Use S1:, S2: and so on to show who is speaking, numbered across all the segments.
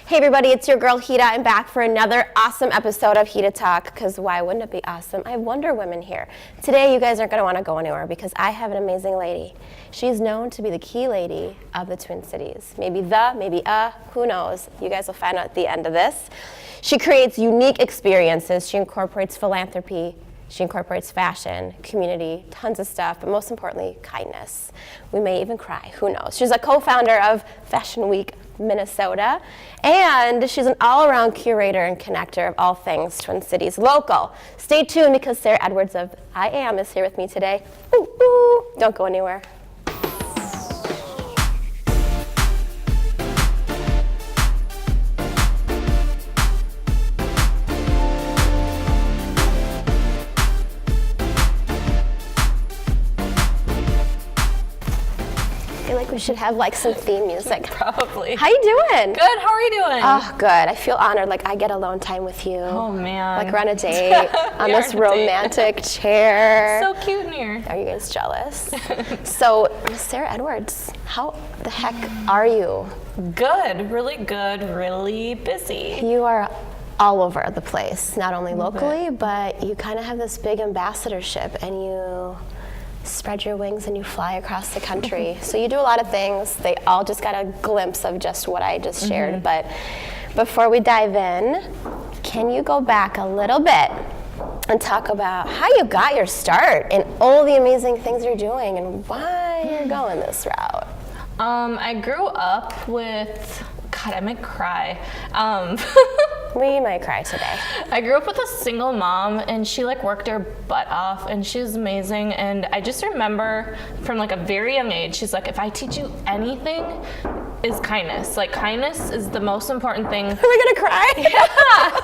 S1: Hey everybody, it's your girl Hita. I'm back for another awesome episode of HitaTalk, because why wouldn't it be awesome? I have Wonder Women here. Today you guys aren't going to want to go anywhere because I have an amazing lady. She's known to be the key lady of the Twin Cities. Maybe who knows? You guys will find out at the end of this. She creates unique experiences. She incorporates philanthropy. She incorporates fashion, community, tons of stuff, but most importantly, kindness. We may even cry, who knows? She's a co-founder of Fashion Week Minnesota, and she's an all-around curator and connector of all things Twin Cities local. Stay tuned because Sarah Edwards of I Am is here with me today. Ooh, ooh. Don't go anywhere. I feel like we should have like some theme music.
S2: Probably.
S1: How you doing?
S2: Good, how are you doing?
S1: Oh, good. I feel honored, like I get alone time with you.
S2: Oh man.
S1: Like we're on a date on this romantic chair.
S2: So cute in here.
S1: Are you guys jealous? So, Sarah Edwards, how the heck are you?
S2: Good, really busy.
S1: You are all over the place, not only locally, but you kind of have this big ambassadorship and you spread your wings and you fly across the country. So you do a lot of things. They all just got a glimpse of just what I just shared. But before we dive in, can you go back a little bit and talk about how you got your start and all the amazing things you're doing and why you're going this route?
S2: I grew up with, God, I might cry.
S1: We might cry today.
S2: I grew up with a single mom, and she like worked her butt off, and she was amazing. And I just remember from like a very young age, she's like, if I teach you anything, is kindness. Like kindness is the most important thing.
S1: Are we gonna cry?
S2: Yeah.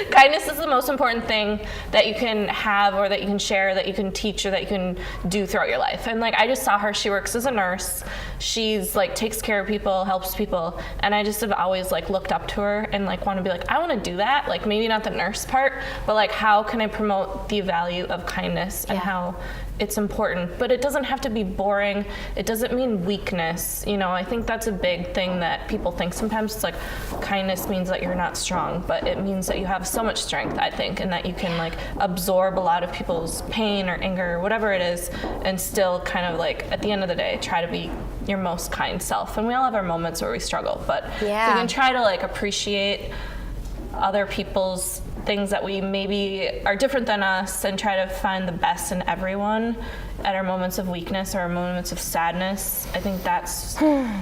S2: Kindness is the most important thing that you can have, or that you can share, that you can teach, or that you can do throughout your life. And like I just saw her, she works as a nurse. She's like takes care of people, helps people, and I just have always like looked up to her and like want to be like, I want to do that. Like maybe not the nurse part, but like how can I promote the value of kindness and how it's important, but it doesn't have to be boring. It doesn't mean weakness. You know, I think that's a big thing that people think sometimes. It's like kindness means that you're not strong, but it means that you have so much strength, I think, and that you can like absorb a lot of people's pain or anger or whatever it is, and still kind of like at the end of the day try to be your most kind self. And we all have our moments where we struggle, but if we can try to like appreciate other people's things that we maybe are different than us and try to find the best in everyone at our moments of weakness or our moments of sadness. I think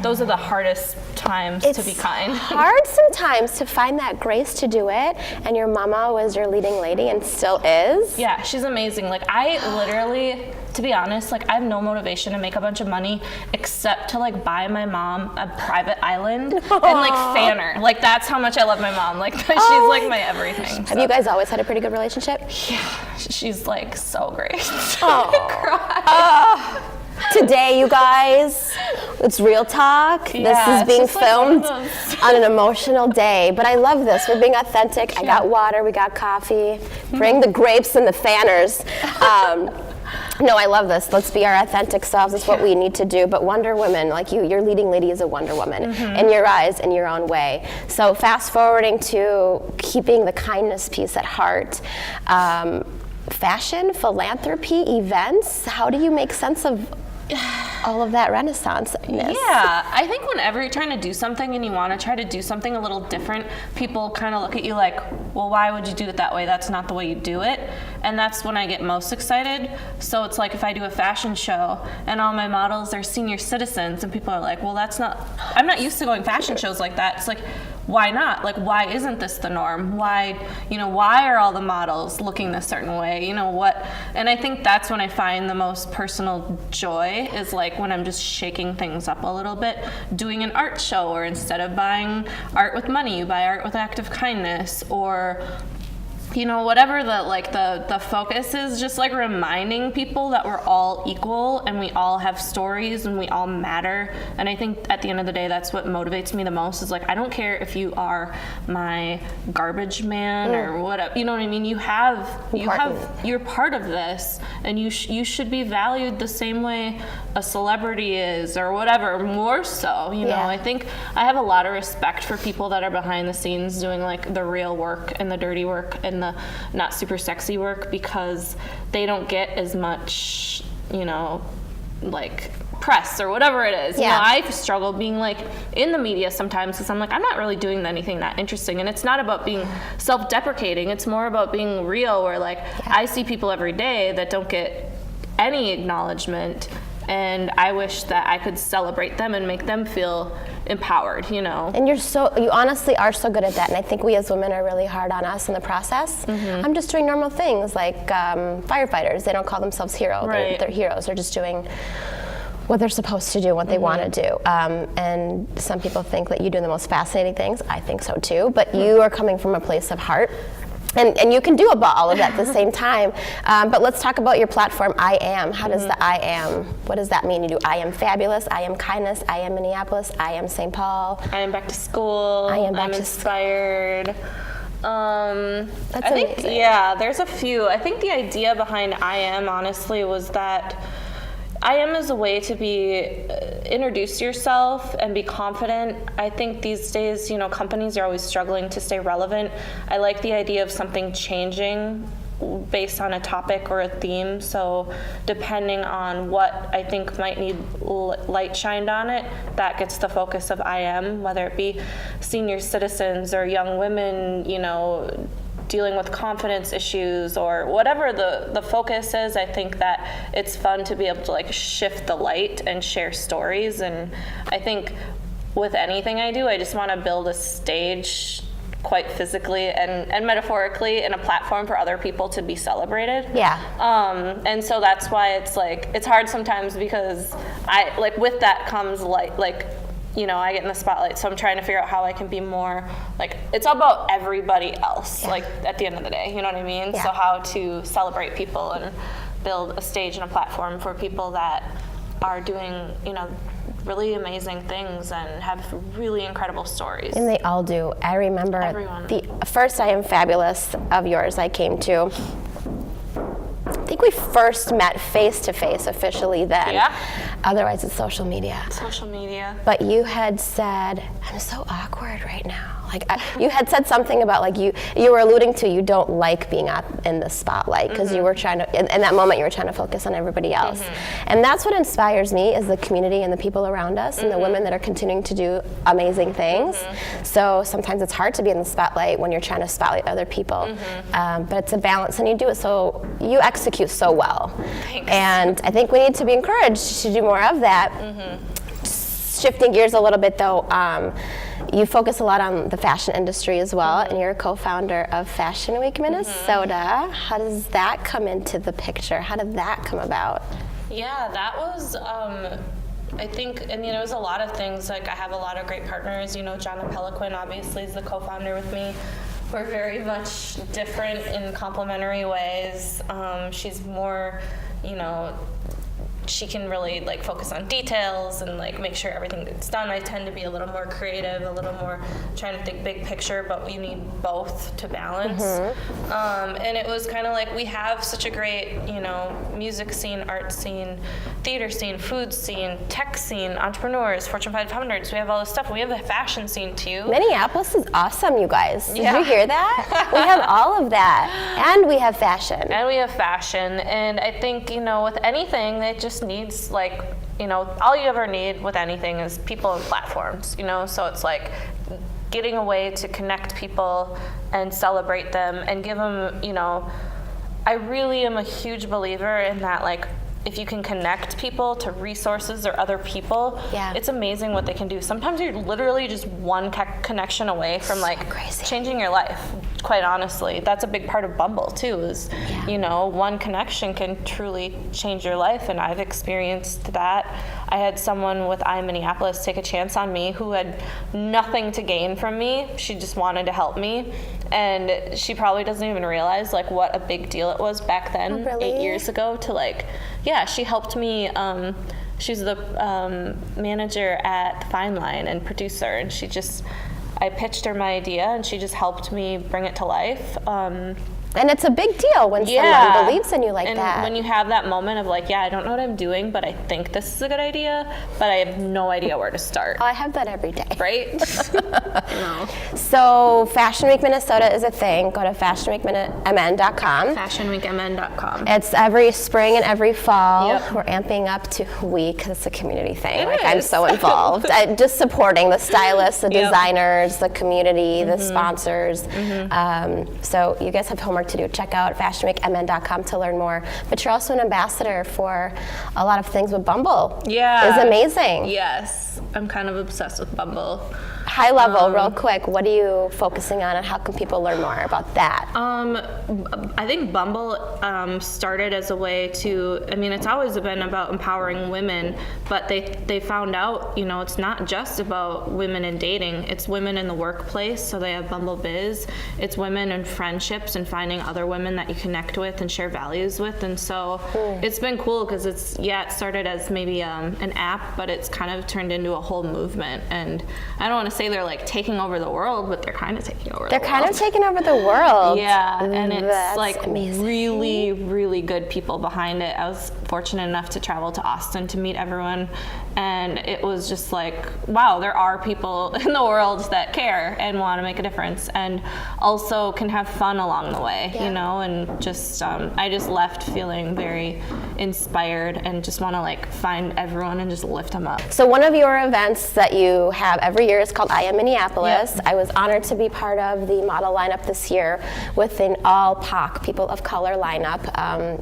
S2: those are the hardest times to be kind.
S1: It's hard sometimes to find that grace to do it, and your mama was your leading lady and still is.
S2: Yeah, she's amazing. Like I literally, to be honest, like I have no motivation to make a bunch of money except to like buy my mom a private island and like fan her. Like that's how much I love my mom. Like she's like my everything.
S1: Have you guys always had a pretty good relationship?
S2: Yeah, she's like so great.
S1: Today, you guys, it's real talk.
S2: Yeah,
S1: this is being
S2: just
S1: filmed
S2: like
S1: on an emotional day, but I love this. We're being authentic. I got water, we got coffee. Bring the grapes and the fanners. No, I love this. Let's be our authentic selves. That's what we need to do. But Wonder Woman, like you, your leading lady is a Wonder Woman in your eyes, in your own way. So fast forwarding to keeping the kindness piece at heart. Fashion, philanthropy, events. How do you make sense of all of that renaissance?
S2: Yeah, I think whenever you're trying to do something and you want to try to do something a little different, people kind of look at you like, well, why would you do it that way? That's not the way you do it. And that's when I get most excited. So it's like if I do a fashion show and all my models are senior citizens and people are like, well, I'm not used to going fashion shows like that. It's like, why not? Like, why isn't this the norm? Why are all the models looking this certain way? You know what? And I think that's when I find the most personal joy is like when I'm just shaking things up a little bit, doing an art show, or instead of buying art with money, you buy art with an act of kindness, or you know, whatever the focus is, just like reminding people that we're all equal and we all have stories and we all matter. And I think at the end of the day, that's what motivates me the most, is like, I don't care if you are my garbage man or whatever, you know what I mean? You're part of this, and you should be valued the same way a celebrity is, or whatever, more so, you know. I think I have a lot of respect for people that are behind the scenes doing like the real work and the dirty work and the not super sexy work, because they don't get as much, you know, like press or whatever it is. You know, I've struggled being like in the media sometimes because I'm like, I'm not really doing anything that interesting. And it's not about being self-deprecating. It's more about being real, where like I see people every day that don't get any acknowledgement, and I wish that I could celebrate them and make them feel empowered, you know. And you honestly are so good at that, and I think we as women are really hard on us in the process. I'm just doing normal things like firefighters. They don't call themselves heroes. They're heroes. They're just doing what they're supposed to do, what they want to do. And some people think that you do the most fascinating things. I think so too, but you are coming from a place of heart. And you can do about all of that at the same time. But let's talk about your platform, I Am. How does the I Am, what does that mean? You do I Am Fabulous, I Am Kindness, I Am Minneapolis, I Am St. Paul. I Am Back to School, I'm Inspired.
S1: That's amazing.
S2: There's a few. I think the idea behind I Am, honestly, was that I Am is a way to introduce yourself and be confident. I think these days, you know, companies are always struggling to stay relevant. I like the idea of something changing based on a topic or a theme. So depending on what I think might need light shined on it, that gets the focus of I Am, whether it be senior citizens or young women, you know, dealing with confidence issues or whatever the focus is. I think that it's fun to be able to like shift the light and share stories. And I think with anything I do, I just want to build a stage quite physically and metaphorically, and a platform for other people to be celebrated. And so that's why it's like, it's hard sometimes, because I like with that comes like you know, I get in the spotlight, so I'm trying to figure out how I can be more, like, it's all about everybody else, like, at the end of the day, you know what I mean? So how to celebrate people and build a stage and a platform for people that are doing, you know, really amazing things and have really incredible stories.
S1: And they all do. I remember the first I Am Fabulous of yours I came to. I think we first met face-to-face officially then. Otherwise, it's social media. But you had said, I'm so awkward right now. Like, you had said something about, like, you were alluding to you don't like being up in the spotlight, because you were trying to, in that moment, you were trying to focus on everybody else. And that's what inspires me, is the community and the people around us and the women that are continuing to do amazing things. So sometimes it's hard to be in the spotlight when you're trying to spotlight other people. But it's a balance, and you do it so, you execute so well.
S2: Thanks.
S1: And I think we need to be encouraged to do more of that. Shifting gears a little bit though, you focus a lot on the fashion industry as well, and you're a co-founder of Fashion Week Minnesota. How does that come into the picture? How did that come about?
S2: Yeah, that was, I think, and you know, it was a lot of things. Like, I have a lot of great partners. You know, Jonna Peliquin obviously is the co-founder with me. We're very much different in complementary ways. She's more, you know, she can really like focus on details and like make sure everything gets done. I tend to be a little more creative, a little more trying to think big picture, but we need both to balance. And it was kind of like, we have such a great, you know, music scene, art scene, theater scene, food scene, tech scene, entrepreneurs, Fortune 500s. We have all this stuff. We have a fashion scene too.
S1: Minneapolis is awesome, you guys. Did you hear that? We have all of that, and we have fashion.
S2: And I think, you know, with anything, it just needs, like, you know, all you ever need with anything is people and platforms, you know. So it's like getting a way to connect people and celebrate them and give them, you know, I really am a huge believer in that, like, if you can connect people to resources or other people, it's amazing what they can do. Sometimes you're literally just one connection away from like changing your life, quite honestly. That's a big part of Bumble too, is, you know, one connection can truly change your life, and I've experienced that. I had someone with Minneapolis take a chance on me who had nothing to gain from me. She just wanted to help me. And she probably doesn't even realize like what a big deal it was back then, 8 years ago, to like, yeah, she helped me. She's the manager at the Fine Line and producer, and I pitched her my idea, and she just helped me bring it to life.
S1: And it's a big deal when someone believes in you like
S2: and
S1: that.
S2: When you have that moment of like, yeah, I don't know what I'm doing, but I think this is a good idea, but I have no idea where to start.
S1: Oh, I have that every day.
S2: Right? No.
S1: So Fashion Week Minnesota is a thing. Go to fashionweekmn.com.
S2: Fashionweekmn.com.
S1: It's every spring and every fall.
S2: Yep.
S1: We're amping up to week. It's a community thing.
S2: It
S1: I'm
S2: is.
S1: so involved. Just supporting the stylists, the designers, the community, the sponsors. So you guys have homework to do. Check out fashionweekmn.com to learn more. But you're also an ambassador for a lot of things with Bumble.
S2: Yeah.
S1: It's amazing.
S2: Yes. I'm kind of obsessed with Bumble.
S1: High level, real quick, what are you focusing on and how can people learn more about that?
S2: I think Bumble started as a way to, I mean, it's always been about empowering women, but they found out, you know, it's not just about women in dating, it's women in the workplace, so they have Bumble Biz. It's women in friendships and finding other women that you connect with and share values with, and so it's been cool because it started as maybe an app, but it's kind of turned into a whole movement, and I don't want to say they're like taking over the world, but they're kind of taking over the world.
S1: They're kind of taking over the world.
S2: Yeah, and it's
S1: That's
S2: like
S1: amazing.
S2: really, really good people behind it. I was fortunate enough to travel to Austin to meet everyone, and it was just like, wow, there are people in the world that care and want to make a difference, and also can have fun along the way, you know, and just, I just left feeling very inspired and just want to like find everyone and just lift them up.
S1: So one of your events that you have every year is called I Am Minneapolis.
S2: Yep.
S1: I was honored to be part of the model lineup this year with an all POC, people of color lineup.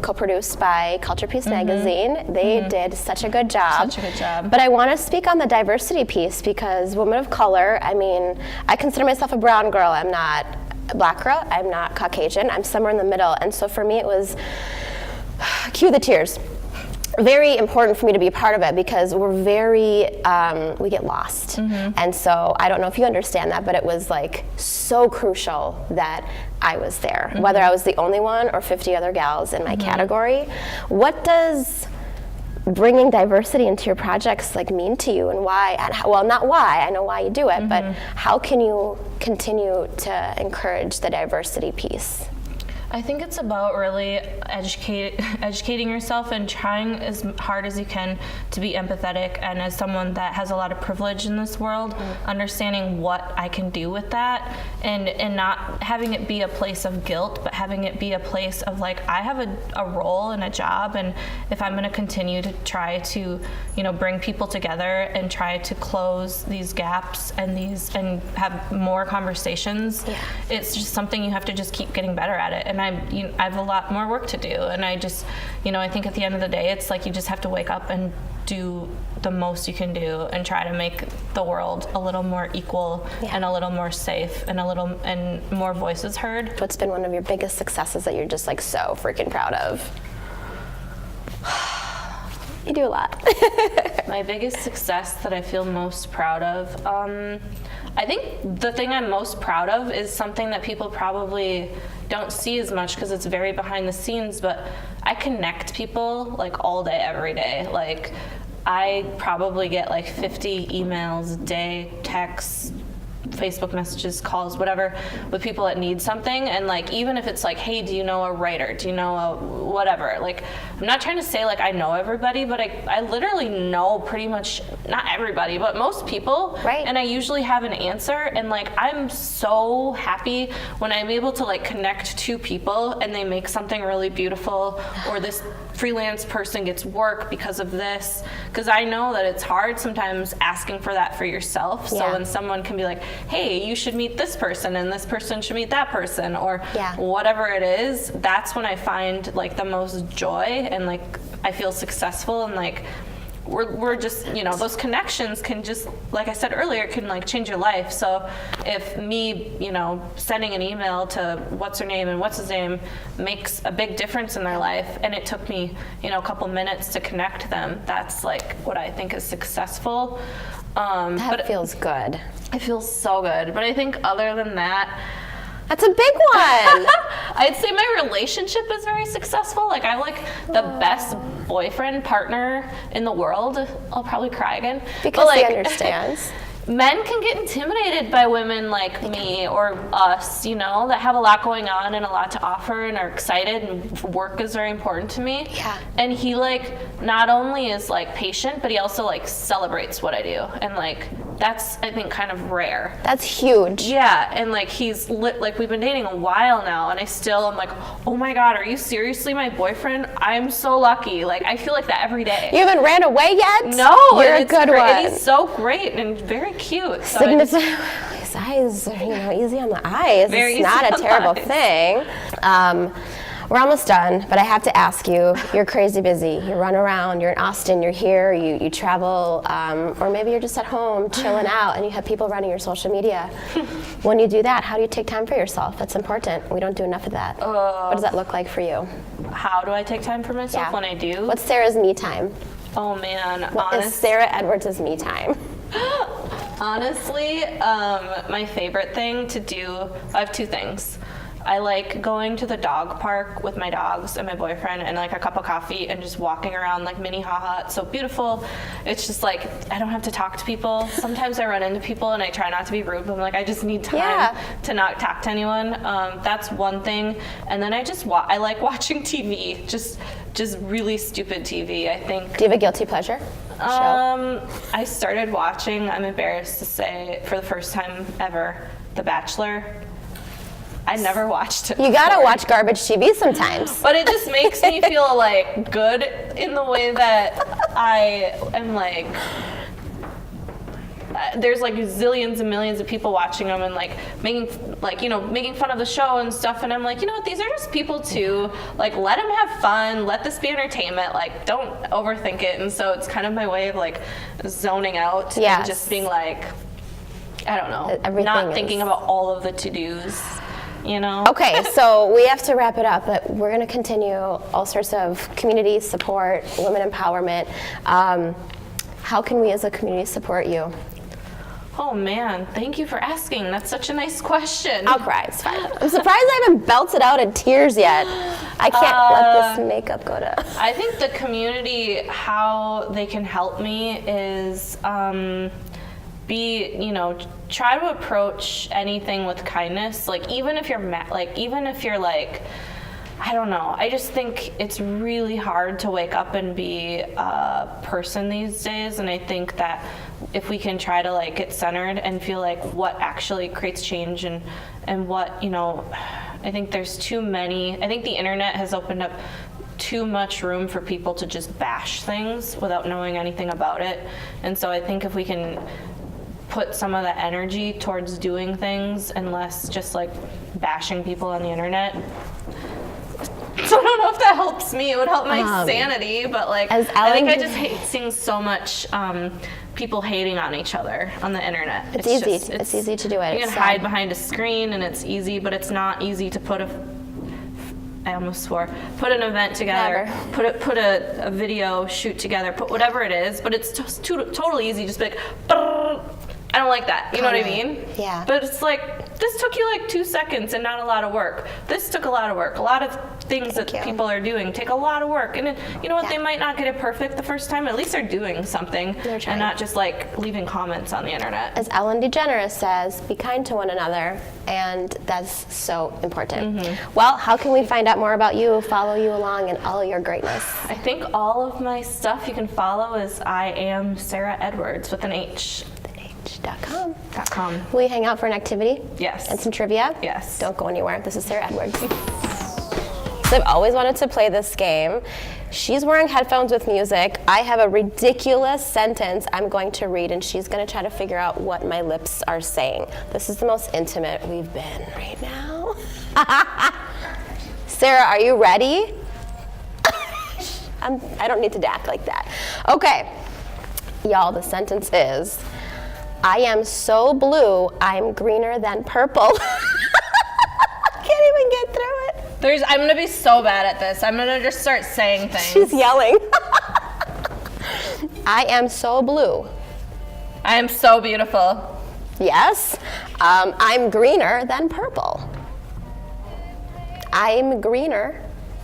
S1: Co-produced by Culture Piece Magazine. They did such a good job.
S2: Such a good job.
S1: But I want to speak on the diversity piece because women of color, I mean, I consider myself a brown girl. I'm not a black girl. I'm not Caucasian. I'm somewhere in the middle. And so for me it was, cue the tears. Very important for me to be a part of it because we're we get lost. And so I don't know if you understand that, but it was like so crucial that I was there, whether I was the only one or 50 other gals in my category. What does bringing diversity into your projects like mean to you, and why? And well, not why, I know why you do it, but how can you continue to encourage the diversity piece?
S2: I think it's about really educating yourself and trying as hard as you can to be empathetic, and as someone that has a lot of privilege in this world, understanding what I can do with that, and not having it be a place of guilt, but having it be a place of like, I have a role and a job, and if I'm going to continue to try to, you know, bring people together and try to close these gaps and have more conversations, it's just something you have to just keep getting better at it. And I have a lot more work to do, and I just, you know, I think at the end of the day, it's like you just have to wake up and do the most you can do and try to make the world a little more equal and a little more safe and more voices heard.
S1: What's been one of your biggest successes that you're just like so freaking proud of? You do a lot.
S2: My biggest success that I feel most proud of, I think the thing I'm most proud of is something that people probably don't see as much because it's very behind the scenes, but I connect people like all day, every day. Like I probably get like 50 emails a day, texts, Facebook messages, calls, whatever, with people that need something. And like, even if it's like, hey, do you know a writer? Do you know a whatever? Like, I'm not trying to say like I know everybody, but I literally know pretty much, not everybody, but most people.
S1: Right.
S2: And I usually have an answer. And like, I'm so happy when I'm able to like connect two people and they make something really beautiful, or this freelance person gets work because of this. Because I know that it's hard sometimes asking for that for yourself. So when someone can be like, hey, you should meet this person and this person should meet that person, or whatever it is, that's when I find like the most joy and like I feel successful, and like we're just, you know, those connections can just, like I said earlier, can like change your life. So if me, you know, sending an email to what's her name and what's his name makes a big difference in their life, and it took me, you know, a couple minutes to connect them, that's like what I think is successful.
S1: That feels good.
S2: It feels so good. But I think other than that,
S1: that's a big one.
S2: I'd say my relationship is very successful. Like, I have like the best boyfriend partner in the world. I'll probably cry again.
S1: Because
S2: but, like,
S1: he understands.
S2: Men can get intimidated by women like me or us, you know, that have a lot going on and a lot to offer and are excited, and work is very important to me.
S1: Yeah.
S2: And he like not only is like patient, but he also like celebrates what I do. And like that's, I think, kind of rare.
S1: That's huge.
S2: Yeah, and like he's like we've been dating a while now, and I still am like, oh my God, are you seriously my boyfriend? I'm so lucky. Like I feel like that every day.
S1: You haven't ran away yet?
S2: No,
S1: You're a good one.
S2: And he's so great and very cute. So
S1: His eyes are, you know, easy on the eyes.
S2: Very
S1: it's not a
S2: easy on
S1: terrible
S2: the eyes.
S1: thing. We're almost done, but I have to ask you, you're crazy busy. You run around, you're in Austin, you're here, you travel, or maybe you're just at home chilling out and you have people running your social media. When you do that, how do you take time for yourself? That's important. We don't do enough of that. What does that look like for you?
S2: How do I take time for myself when I do?
S1: What's Sarah's me time?
S2: Oh man,
S1: What is Sarah Edwards' me time?
S2: Honestly, my favorite thing to do, I have two things. I like going to the dog park with my dogs and my boyfriend and like a cup of coffee and just walking around like Minnehaha. It's so beautiful. It's just like, I don't have to talk to people. Sometimes I run into people and I try not to be rude, but I'm like, I just need time to not talk to anyone. That's one thing. And then I just, I like watching TV, just really stupid TV, I think.
S1: Do you have a guilty pleasure?
S2: I started watching, I'm embarrassed to say, for the first time ever, The Bachelor. I never watched it.
S1: You gotta watch garbage TV sometimes.
S2: But it just makes me feel like good in the way that I am like, there's like zillions and millions of people watching them and like making fun of the show and stuff, and I'm like, you know what, these are just people too. Like, let them have fun, let this be entertainment, like don't overthink it. And so it's kind of my way of like zoning out and just being like, I don't know, not thinking about all of the to-dos. You know?
S1: Okay, so we have to wrap it up, but we're going to continue all sorts of community support, women empowerment. How can we as a community support you?
S2: Oh man, thank you for asking. That's such a nice question.
S1: I'll cry, it's fine. I'm surprised I haven't belted out in tears yet. I can't let this makeup go to...
S2: I think the community, how they can help me is try to approach anything with kindness. Like even if you're I don't know. I just think it's really hard to wake up and be a person these days, and I think that if we can try to like get centered and feel like what actually creates change and what, you know, I think there's too many. I think the internet has opened up too much room for people to just bash things without knowing anything about it. And so I think if we can put some of the energy towards doing things and less just like bashing people on the internet. So I don't know if that helps me. It would help my sanity, but like I think I just hate seeing so much people hating on each other on the internet.
S1: It's easy. It's easy to do it.
S2: You can hide behind a screen and it's easy, but it's not easy to put I almost swore. Put an event together. Put a video shoot together. Put whatever it is. But it's just totally easy. Just be like, I don't like that. You know what I mean?
S1: Yeah.
S2: But it's like, this took you like 2 seconds and not a lot of work. This took a lot of work. A lot of things that people are doing take a lot of work. And you know what? They might not get it perfect the first time. At least they're doing something and not just like leaving comments on the internet.
S1: As Ellen DeGeneres says, be kind to one another. And that's so important. Mm-hmm. Well, how can we find out more about you, follow you along in all your greatness?
S2: I think all of my stuff you can follow is I am Sarah Edwards with an H.
S1: .com. Will you hang out for an activity?
S2: Yes.
S1: And some trivia?
S2: Yes.
S1: Don't go anywhere. This is Sarah Edwards. So I've always wanted to play this game. She's wearing headphones with music. I have a ridiculous sentence I'm going to read, and she's going to try to figure out what my lips are saying. This is the most intimate we've been right now. Sarah, are you ready? I don't need to act like that. Okay. Y'all, the sentence is, I am so blue, I'm greener than purple. Can't even get through it.
S2: I'm gonna be so bad at this. I'm gonna just start saying things.
S1: She's yelling. I am so blue.
S2: I am so beautiful.
S1: Yes. I'm greener than purple. I'm greener.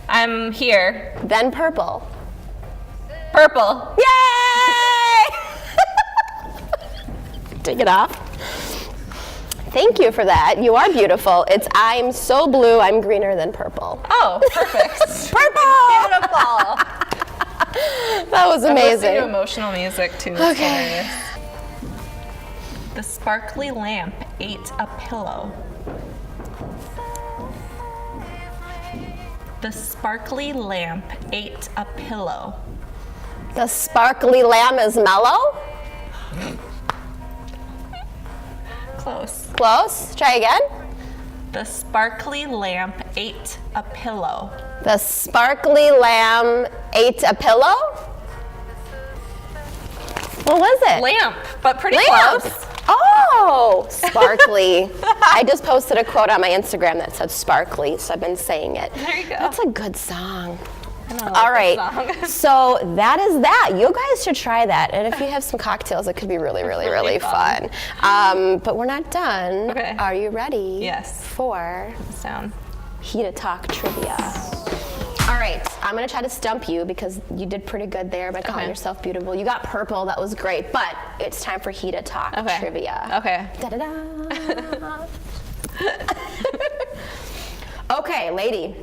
S2: I'm here.
S1: Than purple.
S2: Purple.
S1: Yay! Take it off. Thank you for that. You are beautiful. It's I'm so blue, I'm greener than purple.
S2: Oh, perfect.
S1: Purple!
S2: Beautiful.
S1: That was
S2: I'm listening
S1: amazing.
S2: to emotional music too. It's hilarious. The sparkly lamp ate a pillow. The sparkly lamp ate a pillow.
S1: The sparkly lamb is mellow?
S2: Close.
S1: Close. Try again.
S2: The sparkly lamp ate a pillow.
S1: The sparkly lamb ate a pillow? What was it?
S2: Lamp, but pretty
S1: Lamp.
S2: close.
S1: Oh, sparkly. I just posted a quote on my Instagram that said sparkly, so I've been saying it.
S2: There you go.
S1: That's a good song.
S2: I know, I like
S1: All right,
S2: this song.
S1: so that is that. You guys should try that. And if you have some cocktails, it could be really, really, really fun. But we're not done.
S2: Okay.
S1: Are you ready?
S2: Yes.
S1: For
S2: Sound.
S1: HitaTalk Trivia. All right, I'm gonna try to stump you because you did pretty good there by calling yourself beautiful. You got purple, that was great, but it's time for HitaTalk Trivia.
S2: Okay.
S1: Da-da-da. Okay, lady.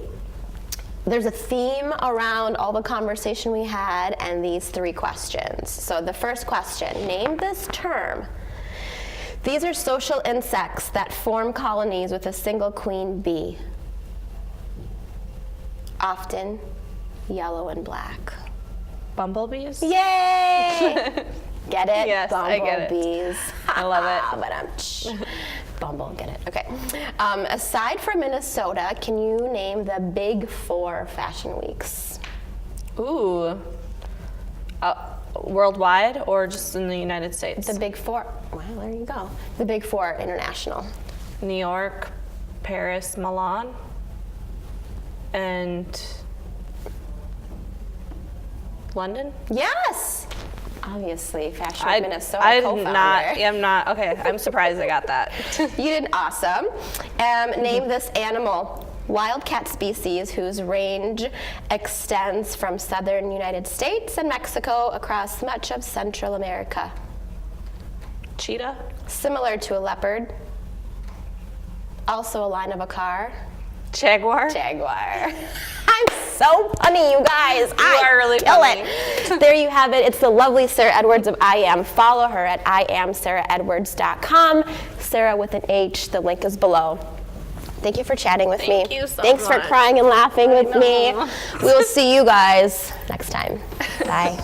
S1: There's a theme around all the conversation we had and these 3 questions. So the first question, name this term. These are social insects that form colonies with a single queen bee. Often yellow and black.
S2: Bumblebees?
S1: Yay! Get it?
S2: Yes, I get it.
S1: Bumblebees.
S2: I love it.
S1: But Bumble, get it? Okay. Aside from Minnesota, can you name the big 4 fashion weeks?
S2: Ooh. Worldwide or just in the United States?
S1: The big 4. Well, there you go. The big 4 international.
S2: New York, Paris, Milan, and London?
S1: Yes! Obviously, Fashion Week Minnesota
S2: I'm
S1: co-founder.
S2: not, okay, I'm surprised I got that.
S1: You did awesome. Name this animal. Wildcat species whose range extends from southern United States and Mexico across much of Central America.
S2: Cheetah?
S1: Similar to a leopard. Also a line of a car.
S2: Jaguar?
S1: Jaguar. I'm so funny, you guys.
S2: You are really
S1: kill
S2: funny.
S1: It. There you have it. It's the lovely Sarah Edwards of I Am. Follow her at iamsarahdwards.com. Sarah with an H. The link is below. Thank you for chatting with me.
S2: Thank you so
S1: Thanks
S2: much.
S1: for crying and laughing with me. We will see you guys next time. Bye.